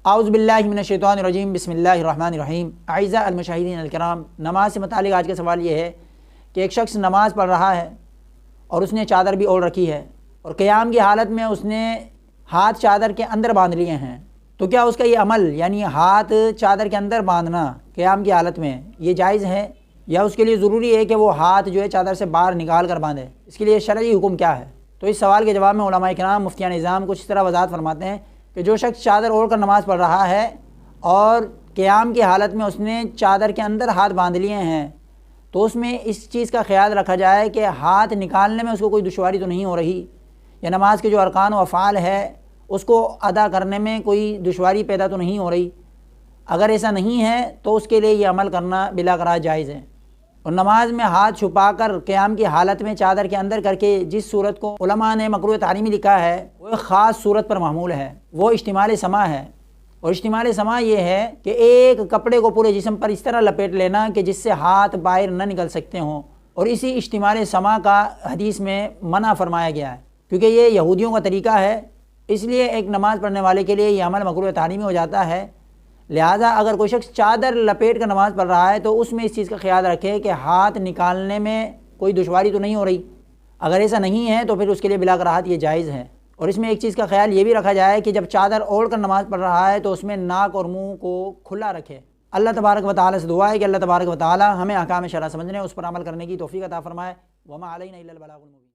اعوذ باللہ من الشیطان الرجیم، بسم اللہ الرحمن الرحیم۔ اعزاء المشاہدین الکرام، نماز سے متعلق آج کا سوال یہ ہے کہ ایک شخص نماز پڑھ رہا ہے اور اس نے چادر بھی اوڑھ رکھی ہے اور قیام کی حالت میں اس نے ہاتھ چادر کے اندر باندھ لیے ہیں، تو کیا اس کا یہ عمل یعنی ہاتھ چادر کے اندر باندھنا قیام کی حالت میں یہ جائز ہے، یا اس کے لیے ضروری ہے کہ وہ ہاتھ جو ہے چادر سے باہر نکال کر باندھے؟ اس کے لیے شرعی حکم کیا ہے؟ تو اس سوال کے جواب میں علماء کرام مفتیان نظام کچھ اس طرح وضاحت فرماتے ہیں کہ جو شخص چادر اوڑھ کر نماز پڑھ رہا ہے اور قیام کی حالت میں اس نے چادر کے اندر ہاتھ باندھ لیے ہیں، تو اس میں اس چیز کا خیال رکھا جائے کہ ہاتھ نکالنے میں اس کو کوئی دشواری تو نہیں ہو رہی، یا نماز کے جو ارکان و افعال ہے اس کو ادا کرنے میں کوئی دشواری پیدا تو نہیں ہو رہی۔ اگر ایسا نہیں ہے تو اس کے لیے یہ عمل کرنا بلا قرار جائز ہے۔ اور نماز میں ہاتھ چھپا کر قیام کی حالت میں چادر کے اندر کر کے جس صورت کو علماء نے مکروہ تحریمی لکھا ہے وہ ایک خاص صورت پر محمول ہے، وہ اشتمال سما ہے۔ اور اشتمال سما یہ ہے کہ ایک کپڑے کو پورے جسم پر اس طرح لپیٹ لینا کہ جس سے ہاتھ باہر نہ نکل سکتے ہوں، اور اسی اشتمال سما کا حدیث میں منع فرمایا گیا ہے، کیونکہ یہ یہودیوں کا طریقہ ہے، اس لیے ایک نماز پڑھنے والے کے لیے یہ عمل مکروہ تحریمی ہو جاتا ہے۔ لہٰذا اگر کوئی شخص چادر لپیٹ کر نماز پڑھ رہا ہے تو اس میں اس چیز کا خیال رکھے کہ ہاتھ نکالنے میں کوئی دشواری تو نہیں ہو رہی۔ اگر ایسا نہیں ہے تو پھر اس کے لیے بلا کراہت یہ جائز ہے۔ اور اس میں ایک چیز کا خیال یہ بھی رکھا جائے کہ جب چادر اوڑھ کر نماز پڑھ رہا ہے تو اس میں ناک اور منہ کو کھلا رکھے۔ اللہ تبارک و تعالیٰ سے دعا ہے کہ اللہ تبارک و تعالیٰ ہمیں احکام شرع سمجھنے اس پر عمل کرنے کی توفیق عطا فرمائے۔ وما علینا الا البلاغ المبین۔